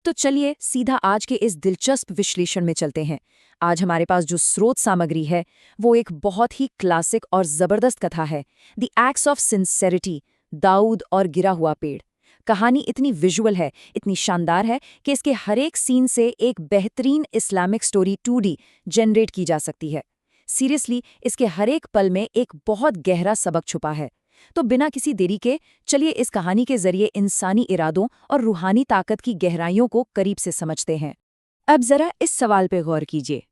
तो चलिए सीधा आज के इस दिलचस्प विश्लेषण में चलते हैं। आज हमारे पास जो स्रोत सामग्री है वो एक बहुत ही क्लासिक और जबरदस्त कथा है, the acts of sincerity, Dawood और गिरा हुआ पेड़। कहानी इतनी विजुअल है, इतनी शानदार है कि इसके हर एक सीन से एक बेहतरीन इस्लामिक स्टोरी 2D जनरेट की जा सकती है। सीरियसली, इसके हर एक पल में एक बहुत गहरा सबक छुपा है। तो बिना किसी देरी के चलिए इस कहानी के जरिए इंसानी इरादों और रूहानी ताकत की गहराइयों को करीब से समझते हैं। अब जरा इस सवाल पे गौर कीजिए,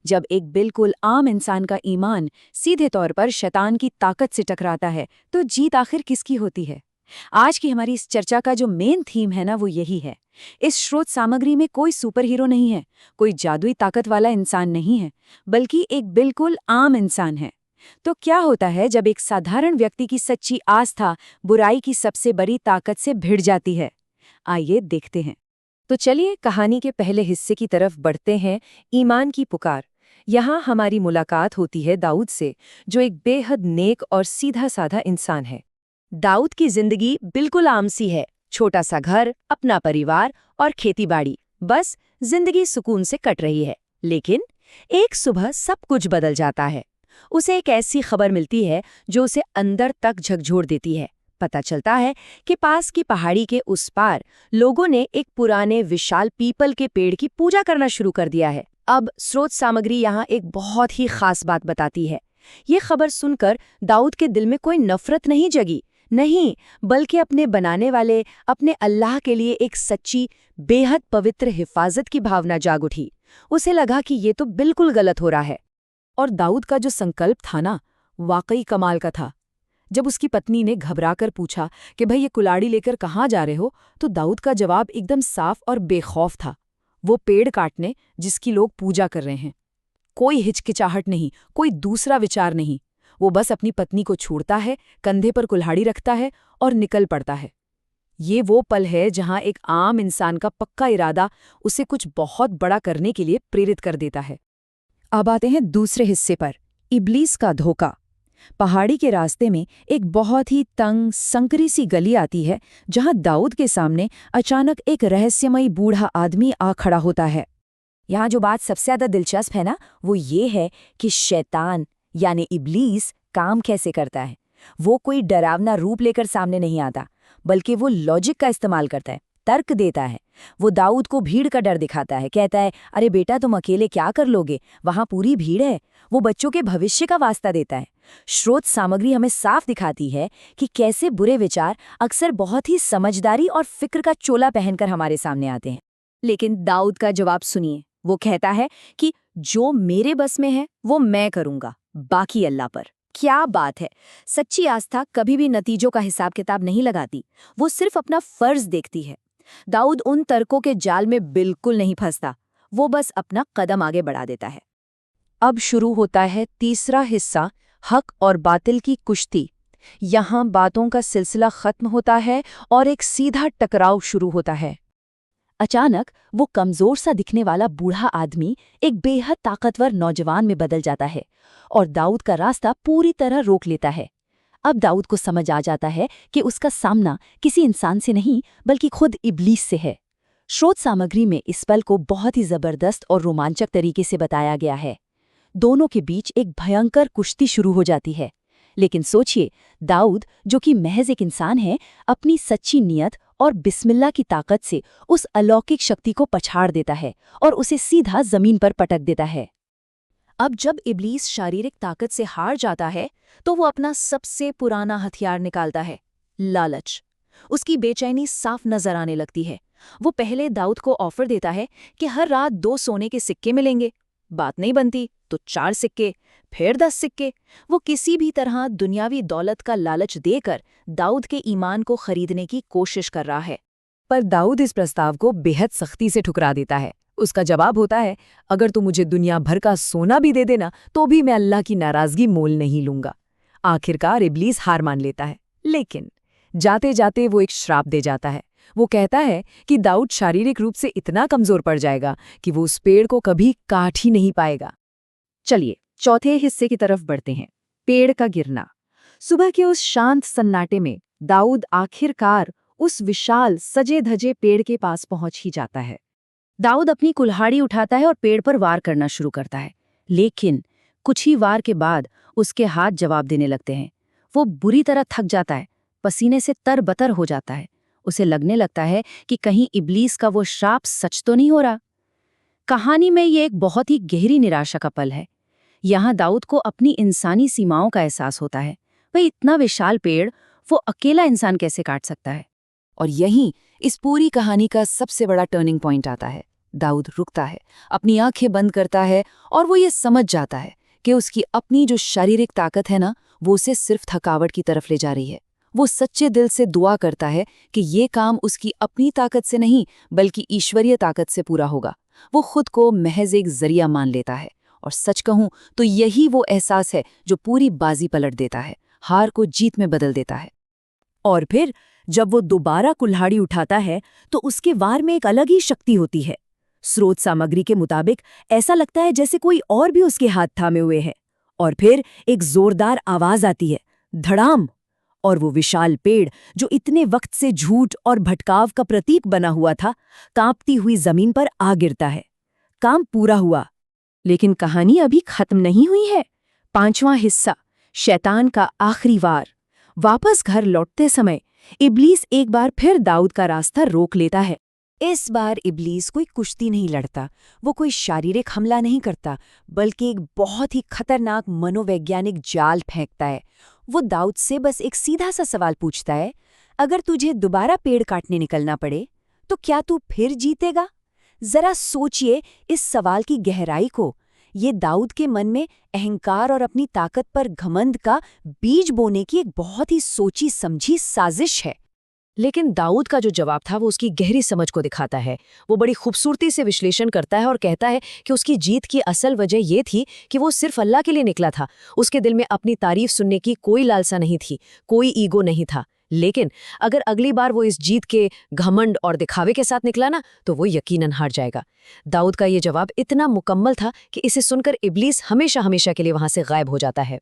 जब एक बिल्कुल आम इंसान का ईमान सीधे तौर पर शैतान की ताकत से टकराता है तो जीत आखिर किसकी होती है? आज की हमारी इस चर्चा का जो मेन थीम है ना, वो यही है। इस स्रोत सामग्री में कोई सुपर हीरो नहीं है, कोई जादुई ताकत वाला इंसान नहीं है, बल्कि एक बिल्कुल आम इंसान है। तो क्या होता है जब एक साधारण व्यक्ति की सच्ची आस्था बुराई की सबसे बड़ी ताकत से भिड़ जाती है? आइए देखते हैं। तो चलिए कहानी के पहले हिस्से की तरफ बढ़ते हैं, ईमान की पुकार। यहाँ हमारी मुलाकात होती है दाऊद से, जो एक बेहद नेक और सीधा साधा इंसान है। दाऊद की जिंदगी बिल्कुल आम सी है, छोटा सा घर, अपना परिवार और खेतीबाड़ी, बस जिंदगी सुकून से कट रही है। लेकिन एक सुबह सब कुछ बदल जाता है। उसे एक ऐसी खबर मिलती है जो उसे अंदर तक झकझोर देती है। पता चलता है कि पास की पहाड़ी के उस पार लोगों ने एक पुराने विशाल पीपल के पेड़ की पूजा करना शुरू कर दिया है। अब स्रोत सामग्री यहाँ एक बहुत ही खास बात बताती है। ये खबर सुनकर दाऊद के दिल में कोई नफरत नहीं जगी, नहीं, बल्कि अपने बनाने वाले, अपने अल्लाह के लिए एक सच्ची, बेहद पवित्र हिफाजत की भावना जाग उठी। उसे लगा कि ये तो बिल्कुल गलत हो रहा है। और दाऊद का जो संकल्प था ना, वाकई कमाल का था। जब उसकी पत्नी ने घबराकर पूछा कि भाई ये कुल्हाड़ी लेकर कहाँ जा रहे हो, तो दाऊद का जवाब एकदम साफ और बेखौफ था। वो पेड़ काटने जिसकी लोग पूजा कर रहे हैं। कोई हिचकिचाहट नहीं, कोई दूसरा विचार नहीं। वो बस अपनी पत्नी को छोड़ता है, कंधे पर कुल्हाड़ी रखता है और निकल पड़ता है। ये वो पल है जहां एक आम इंसान का पक्का इरादा उसे कुछ बहुत बड़ा करने के लिए प्रेरित कर देता है। अब आते हैं दूसरे हिस्से पर, इब्लीस का धोखा। पहाड़ी के रास्ते में एक बहुत ही तंग, संकरी सी गली आती है, जहां दाऊद के सामने अचानक एक रहस्यमयी बूढ़ा आदमी आ खड़ा होता है। यहाँ जो बात सबसे ज्यादा दिलचस्प है ना, वो ये है कि शैतान यानी इब्लीस काम कैसे करता है। वो कोई डरावना रूप लेकर सामने नहीं आता, बल्कि वो लॉजिक का इस्तेमाल करता है, तर्क देता है। वो दाऊद को भीड़ का डर दिखाता है, कहता है, अरे बेटा तुम अकेले क्या कर लोगे, वहां पूरी भीड़ है। वो बच्चों के भविष्य का वास्ता देता है। स्रोत सामग्री हमें साफ दिखाती है कि कैसे बुरे विचार अक्सर बहुत ही समझदारी और फिक्र का चोला पहनकर हमारे सामने आते हैं। लेकिन दाऊद का जवाब सुनिए। वो कहता है कि जो मेरे बस में है वो मैं करूंगा, बाकी अल्लाह पर। क्या बात है! सच्ची आस्था कभी भी नतीजों का हिसाब किताब नहीं लगाती, वो सिर्फ अपना फर्ज देखती है। दाऊद उन तर्कों के जाल में बिल्कुल नहीं फंसता, वो बस अपना कदम आगे बढ़ा देता है। अब शुरू होता है तीसरा हिस्सा, हक और बातिल की कुश्ती। यहाँ बातों का सिलसिला खत्म होता है और एक सीधा टकराव शुरू होता है। अचानक वो कमजोर सा दिखने वाला बूढ़ा आदमी एक बेहद ताकतवर नौजवान में बदल जाता है और दाऊद का रास्ता पूरी तरह रोक लेता है। अब दाऊद को समझ आ जाता है कि उसका सामना किसी इंसान से नहीं, बल्कि खुद इब्लीस से है। स्रोत सामग्री में इस पल को बहुत ही जबरदस्त और रोमांचक तरीके से बताया गया है। दोनों के बीच एक भयंकर कुश्ती शुरू हो जाती है। लेकिन सोचिए, दाऊद जो कि महज एक इंसान है, अपनी सच्ची नियत और बिस्मिल्लाह की ताकत से उस अलौकिक शक्ति को पछाड़ देता है और उसे सीधा जमीन पर पटक देता है। अब जब इब्लीस शारीरिक ताकत से हार जाता है तो वो अपना सबसे पुराना हथियार निकालता है, लालच। उसकी बेचैनी साफ नजर आने लगती है। वो पहले दाऊद को ऑफर देता है कि हर रात 2 सोने के सिक्के मिलेंगे, बात नहीं बनती तो 4 सिक्के, फिर 10 सिक्के। वो किसी भी तरह दुनियावी दौलत का लालच देकर दाऊद के ईमान को खरीदने की कोशिश कर रहा है। पर दाऊद इस प्रस्ताव को बेहद सख्ती से ठुकरा देता है। उसका जवाब होता है, अगर तू मुझे दुनिया भर का सोना भी दे देना तो भी मैं अल्लाह की नाराजगी मोल नहीं लूंगा। आखिरकार इब्लीस हार मान लेता है, लेकिन जाते जाते वो एक श्राप दे जाता है। वो कहता है कि दाऊद शारीरिक रूप से इतना कमजोर पड़ जाएगा कि वो उस पेड़ को कभी काट ही नहीं पाएगा। चलिए चौथे हिस्से की तरफ बढ़ते हैं, पेड़ का गिरना। सुबह के उस शांत सन्नाटे में दाऊद आखिरकार उस विशाल सजे धजे पेड़ के पास पहुंच ही जाता है। दाऊद अपनी कुल्हाड़ी उठाता है और पेड़ पर वार करना शुरू करता है, लेकिन कुछ ही वार के बाद उसके हाथ जवाब देने लगते हैं। वो बुरी तरह थक जाता है, पसीने से तरबतर हो जाता है। उसे लगने लगता है कि कहीं इब्लीस का वो श्राप सच तो नहीं हो रहा। कहानी में ये एक बहुत ही गहरी निराशा का पल है। यहाँ दाऊद को अपनी इंसानी सीमाओं का एहसास होता है। वह इतना विशाल पेड़ वो अकेला इंसान कैसे काट सकता है? और यहीं इस पूरी कहानी का सबसे बड़ा टर्निंग पॉइंट आता है। दाऊद रुकता है, अपनी आंखें बंद करता है और वो ये समझ जाता है कि उसकी अपनी जो शारीरिक ताकत है ना, वो उसे सिर्फ थकावट की तरफ ले जा रही है। वो सच्चे दिल से दुआ करता है कि ये काम उसकी अपनी ताकत से नहीं बल्कि ईश्वरीय ताकत से पूरा होगा। वो खुद को महज एक जरिया मान लेता है। और सच कहूं तो यही वो एहसास है जो पूरी बाजी पलट देता है, हार को जीत में बदल देता है। और फिर जब वो दोबारा कुल्हाड़ी उठाता है तो उसके वार में एक अलग ही शक्ति होती है। स्रोत सामग्री के मुताबिक ऐसा लगता है जैसे कोई और भी उसके हाथ थामे हुए है। और फिर एक जोरदार आवाज आती है, धड़ाम। और वो विशाल पेड़ जो इतने वक्त से झूठ और भटकाव का प्रतीक बना हुआ था, कांपती हुई जमीन पर आ गिरता है। काम पूरा हुआ, लेकिन कहानी अभी खत्म नहीं हुई है। 5वां हिस्सा, शैतान का आखिरी वार। वापस घर लौटते समय इब्लीस एक बार फिर दाऊद का रास्ता रोक लेता है। इस बार इब्लीस कोई कुश्ती नहीं लड़ता, वो कोई शारीरिक हमला नहीं करता, बल्कि एक बहुत ही खतरनाक मनोवैज्ञानिक जाल फेंकता है। वो दाऊद से बस एक सीधा सा सवाल पूछता है, अगर तुझे दोबारा पेड़ काटने निकलना पड़े तो क्या तू फिर जीतेगा? जरा सोचिए इस सवाल की गहराई को। ये दाऊद के मन में अहंकार और अपनी ताकत पर घमंड का बीज बोने की एक बहुत ही सोची समझी साजिश है। लेकिन दाऊद का जो जवाब था वो उसकी गहरी समझ को दिखाता है। वो बड़ी खूबसूरती से विश्लेषण करता है और कहता है कि उसकी जीत की असल वजह ये थी कि वो सिर्फ अल्लाह के लिए निकला था। उसके दिल में अपनी तारीफ सुनने की कोई लालसा नहीं थी, कोई ईगो नहीं था। लेकिन अगर अगली बार वो इस जीत के घमंड और दिखावे के साथ निकला ना, तो वो यकीनन हार जाएगा। दाऊद का ये जवाब इतना मुकम्मल था कि इसे सुनकर इब्लीस हमेशा हमेशा के लिए वहां से गायब हो जाता है।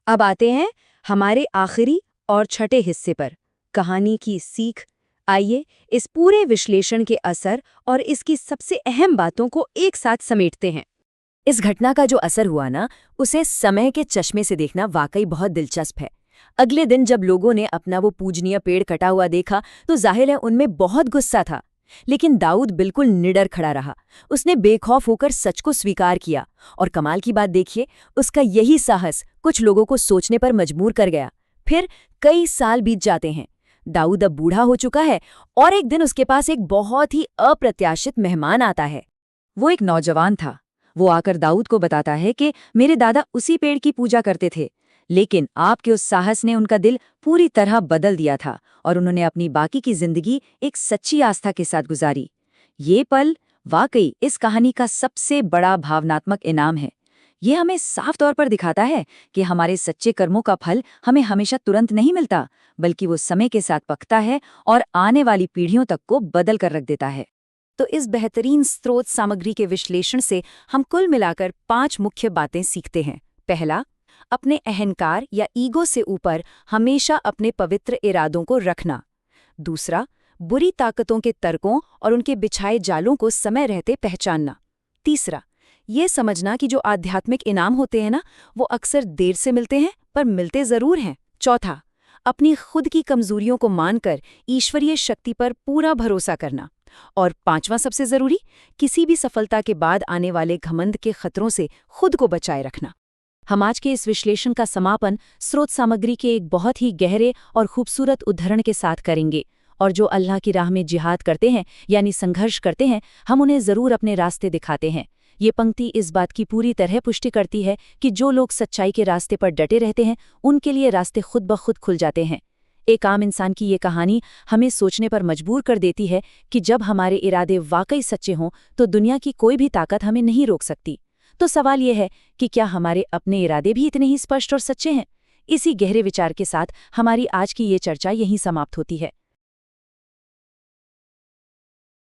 अब आते हैं हमारे आखिरी और छठे हिस्से पर, कहानी की सीख। आइए इस पूरे विश्लेषण के असर और इसकी सबसे अहम बातों को एक साथ समेटते हैं। इस घटना का जो असर हुआ ना, उसे समय के चश्मे से देखना वाकई बहुत दिलचस्प है। अगले दिन जब लोगों ने अपना वो पूजनीय पेड़ कटा हुआ देखा तो जाहिर है उनमें बहुत गुस्सा था। लेकिन दाऊद बिल्कुल निडर खड़ा रहा। उसने बेखौफ होकर सच को स्वीकार किया। और कमाल की बात देखिए, उसका यही साहस कुछ लोगों को सोचने पर मजबूर कर गया। फिर कई साल बीत जाते हैं। दाऊद अब बूढ़ा हो चुका है और एक दिन उसके पास एक बहुत ही अप्रत्याशित मेहमान आता है। वो एक नौजवान था। वो आकर दाऊद को बताता है कि मेरे दादा उसी पेड़ की पूजा करते थे, लेकिन आपके उस साहस ने उनका दिल पूरी तरह बदल दिया था और उन्होंने अपनी बाकी की जिंदगी एक सच्ची आस्था के साथ गुजारी। ये पल वाकई इस कहानी का सबसे बड़ा भावनात्मक इनाम है। ये हमें साफ तौर पर दिखाता है कि हमारे सच्चे कर्मों का फल हमें हमेशा तुरंत नहीं मिलता, बल्कि वो समय के साथ पकता है और आने वाली पीढ़ियों तक को बदल कर रख देता है। तो इस बेहतरीन स्रोत सामग्री के विश्लेषण से हम कुल मिलाकर 5 मुख्य बातें सीखते हैं। पहला, अपने अहंकार या ईगो से ऊपर हमेशा अपने पवित्र इरादों को रखना। दूसरा, बुरी ताकतों के तर्कों और उनके बिछाए जालों को समय रहते पहचानना। तीसरा, ये समझना कि जो आध्यात्मिक इनाम होते हैं ना, वो अक्सर देर से मिलते हैं पर मिलते जरूर हैं। चौथा, अपनी खुद की कमजोरियों को मानकर ईश्वरीय शक्ति पर पूरा भरोसा करना। और 5वां सबसे जरूरी, किसी भी सफलता के बाद आने वाले घमंड के खतरों से खुद को बचाए रखना। हम आज के इस विश्लेषण का समापन स्रोत सामग्री के एक बहुत ही गहरे और खूबसूरत उदाहरण के साथ करेंगे। और जो अल्लाह की राह में जिहाद करते हैं यानी संघर्ष करते हैं, हम उन्हें जरूर अपने रास्ते दिखाते हैं। ये पंक्ति इस बात की पूरी तरह पुष्टि करती है कि जो लोग सच्चाई के रास्ते पर डटे रहते हैं, उनके लिए रास्ते खुद ब खुद खुल जाते हैं। एक आम इंसान की ये कहानी हमें सोचने पर मजबूर कर देती है कि जब हमारे इरादे वाकई सच्चे हों तो दुनिया की कोई भी ताकत हमें नहीं रोक सकती। तो सवाल यह है कि क्या हमारे अपने इरादे भी इतने ही स्पष्ट और सच्चे हैं? इसी गहरे विचार के साथ हमारी आज की ये चर्चा यहीं समाप्त होती है।